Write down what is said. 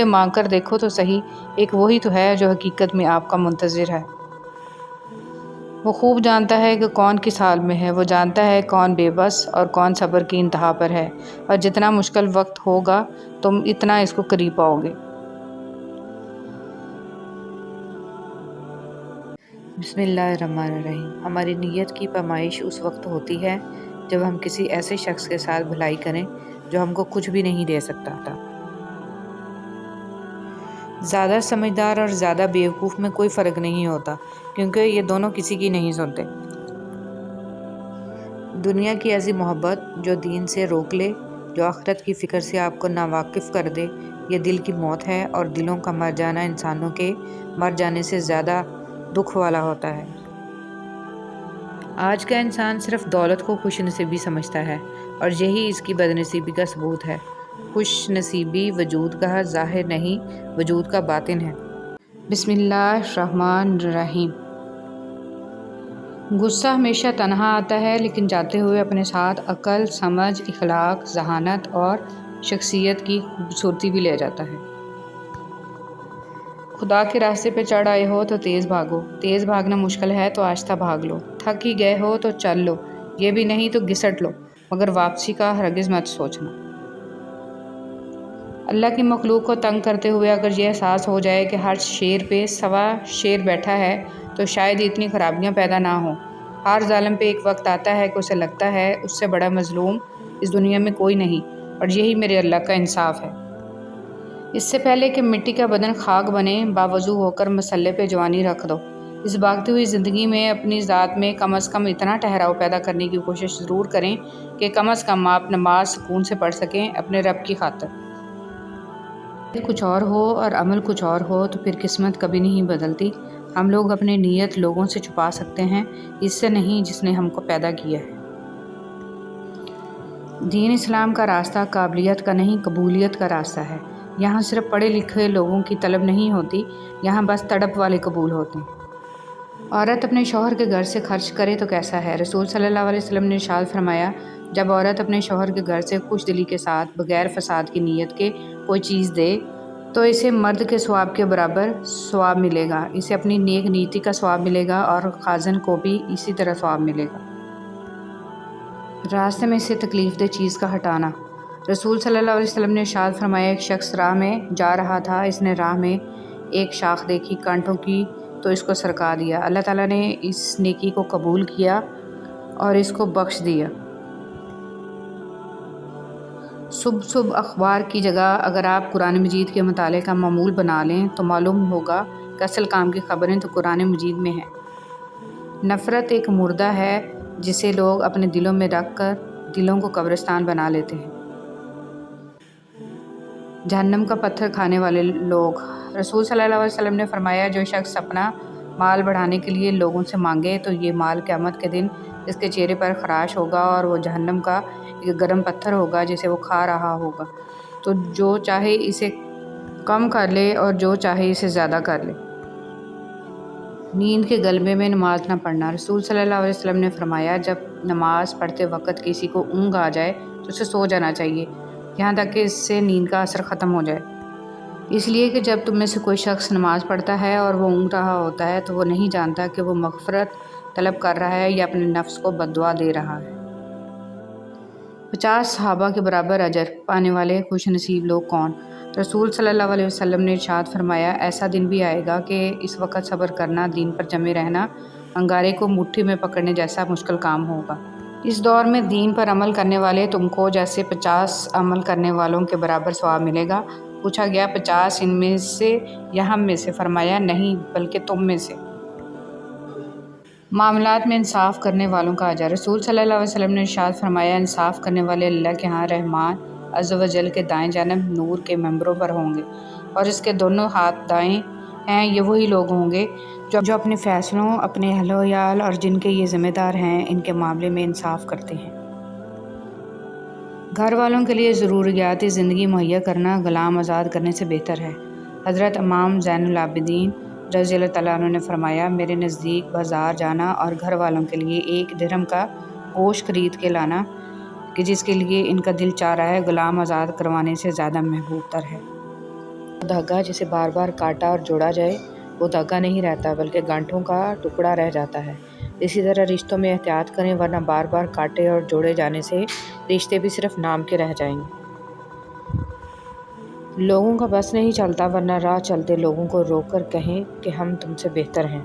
مانگ کر دیکھو تو صحیح، ایک وہی تو ہے جو حقیقت میں آپ کا منتظر ہے۔ وہ خوب جانتا ہے کہ کون کس حال میں ہے، وہ جانتا ہے کون بے بس اور کون صبر کی انتہا پر ہے، اور جتنا مشکل وقت ہوگا تم اتنا اس کو قریب پاؤ گے۔ بسم اللہ الرحمن الرحیم۔ ہماری نیت کی پیمائش اس وقت ہوتی ہے جب ہم کسی ایسے شخص کے ساتھ بھلائی کریں جو ہم کو کچھ بھی نہیں دے سکتا۔ زیادہ سمجھدار اور زیادہ بیوقوف میں کوئی فرق نہیں ہوتا، کیونکہ یہ دونوں کسی کی نہیں سنتے۔ دنیا کی ایسی محبت جو دین سے روک لے، جو آخرت کی فکر سے آپ کو ناواقف کر دے، یہ دل کی موت ہے، اور دلوں کا مر جانا انسانوں کے مر جانے سے زیادہ دکھ والا ہوتا ہے۔ آج کا انسان صرف دولت کو خوش نصیبی سمجھتا ہے، اور یہی اس کی بد نصیبی کا ثبوت ہے۔ خوش نصیبی وجود کا ظاہر نہیں، وجود کا باطن ہے۔ بسم اللہ الرحمن الرحیم۔ غصہ ہمیشہ تنہا آتا ہے، لیکن جاتے ہوئے اپنے ساتھ عقل، سمجھ، اخلاق، ذہانت اور شخصیت کی خوبصورتی بھی لے جاتا ہے۔ خدا کے راستے پہ چڑھ آئے ہو تو تیز بھاگو، تیز بھاگنا مشکل ہے تو آہستہ بھاگ لو، تھک ہی گئے ہو تو چل لو، یہ بھی نہیں تو گھسٹ لو، مگر واپسی کا ہرگز مت سوچنا۔ اللہ کی مخلوق کو تنگ کرتے ہوئے اگر یہ احساس ہو جائے کہ ہر شیر پہ سوا شیر بیٹھا ہے تو شاید اتنی خرابیاں پیدا نہ ہوں۔ ہر ظالم پہ ایک وقت آتا ہے کہ اسے لگتا ہے اس سے بڑا مظلوم اس دنیا میں کوئی نہیں، اور یہی میرے اللہ کا انصاف ہے۔ اس سے پہلے کہ مٹی کا بدن خاک بنے، باوضو ہو کر مسلح پہ جوانی رکھ دو۔ اس بھاگتی ہوئی زندگی میں اپنی ذات میں کم از کم اتنا ٹھہراؤ پیدا کرنے کی کوشش ضرور کریں کہ کم از کم آپ نماز سکون سے پڑھ سکیں اپنے رب کی خاطر۔ کچھ اور ہو اور عمل کچھ اور ہو تو پھر قسمت کبھی نہیں بدلتی۔ ہم لوگ اپنی نیت لوگوں سے چھپا سکتے ہیں، اس سے نہیں جس نے ہم کو پیدا کیا ہے۔ دین اسلام کا راستہ قابلیت کا نہیں، قبولیت کا راستہ ہے۔ یہاں صرف پڑھے لکھے لوگوں کی طلب نہیں ہوتی، یہاں بس تڑپ والے قبول ہوتے ہیں۔ عورت اپنے شوہر کے گھر سے خرچ کرے تو کیسا ہے؟ رسول صلی اللہ علیہ وسلم نے ارشاد فرمایا، جب عورت اپنے شوہر کے گھر سے خوش دلی کے ساتھ بغیر فساد کی نیت کے کوئی چیز دے تو اسے مرد کے ثواب کے برابر ثواب ملے گا، اسے اپنی نیک نیتی کا ثواب ملے گا، اور خازن کو بھی اسی طرح ثواب ملے گا۔ راستے میں سے تکلیف دہ چیز کا ہٹانا۔ رسول صلی اللہ علیہ وسلم نے ارشاد فرمایا، ایک شخص راہ میں جا رہا تھا، اس نے راہ میں ایک شاخ دیکھی کانٹوں کی تو اس کو سرکا دیا۔ اللہ تعالیٰ نے اس نیکی کو قبول کیا اور اس کو بخش دیا۔ صبح اخبار کی جگہ اگر آپ قرآن مجید کے مطالعے کا معمول بنا لیں تو معلوم ہوگا کہ اصل کام کی خبریں تو قرآن مجید میں ہیں۔ نفرت ایک مردہ ہے جسے لوگ اپنے دلوں میں رکھ کر دلوں کو قبرستان بنا لیتے ہیں۔ جہنم کا پتھر کھانے والے لوگ۔ رسول صلی اللہ علیہ وسلم نے فرمایا، جو شخص اپنا مال بڑھانے کے لیے لوگوں سے مانگے تو یہ مال قیامت کے دن اس کے چہرے پر خراش ہوگا، اور وہ جہنم کا ایک گرم پتھر ہوگا جسے وہ کھا رہا ہوگا، تو جو چاہے اسے کم کر لے اور جو چاہے اسے زیادہ کر لے۔ نیند کے غلبے میں نماز نہ پڑھنا۔ رسول صلی اللہ علیہ وسلم نے فرمایا، جب نماز پڑھتے وقت کسی کو اونگ آ جائے تو اسے سو جانا چاہیے، یہاں تک کہ اس سے نیند کا اثر ختم ہو جائے۔ اس لیے کہ جب تم میں سے کوئی شخص نماز پڑھتا ہے اور وہ اونگ رہا ہوتا ہے تو وہ نہیں جانتا کہ وہ مغفرت طلب کر رہا ہے یا اپنے نفس کو بد دعا دے رہا ہے۔ 50 صحابہ کے برابر اجر پانے والے خوش نصیب لوگ کون؟ رسول صلی اللہ علیہ وسلم نے ارشاد فرمایا، ایسا دن بھی آئے گا کہ اس وقت صبر کرنا، دین پر جمے رہنا، انگارے کو مٹھی میں پکڑنے جیسا مشکل کام ہوگا۔ اس دور میں دین پر عمل کرنے والے تم کو جیسے 50 عمل کرنے والوں کے برابر ثواب ملے گا۔ پوچھا گیا، 50 ان میں سے یا ہم میں سے؟ فرمایا، نہیں بلکہ تم میں سے۔ معاملات میں انصاف کرنے والوں کا اجر۔ رسول صلی اللہ علیہ وسلم نے ارشاد فرمایا، انصاف کرنے والے اللہ کے ہاں رحمان عز و جل کے دائیں جانب نور کے ممبروں پر ہوں گے، اور اس کے دونوں ہاتھ دائیں ہیں۔ یہ وہی لوگ ہوں گے جو اپنے فیصلوں، اپنے اہل و عیال اور جن کے یہ ذمہ دار ہیں ان کے معاملے میں انصاف کرتے ہیں۔ گھر والوں کے لیے ضروریات زندگی مہیا کرنا غلام آزاد کرنے سے بہتر ہے۔ حضرت امام زین العابدین رضی اللہ تعالیٰ عنہ نے فرمایا، میرے نزدیک بازار جانا اور گھر والوں کے لیے 1 درہم کا گوشت خرید کے لانا کہ جس کے لیے ان کا دل چاہ رہا ہے، غلام آزاد کروانے سے زیادہ محبوب تر ہے۔ دھاگا جسے بار بار کاٹا اور جوڑا جائے وہ دھاگا نہیں رہتا بلکہ گانٹھوں کا ٹکڑا رہ جاتا ہے۔ اسی طرح رشتوں میں احتیاط کریں ورنہ بار بار کاٹے اور جوڑے جانے سے رشتے بھی صرف نام کے رہ جائیں گے۔ لوگوں کا بس نہیں چلتا ورنہ راہ چلتے لوگوں کو روک کر کہیں کہ ہم تم سے بہتر ہیں۔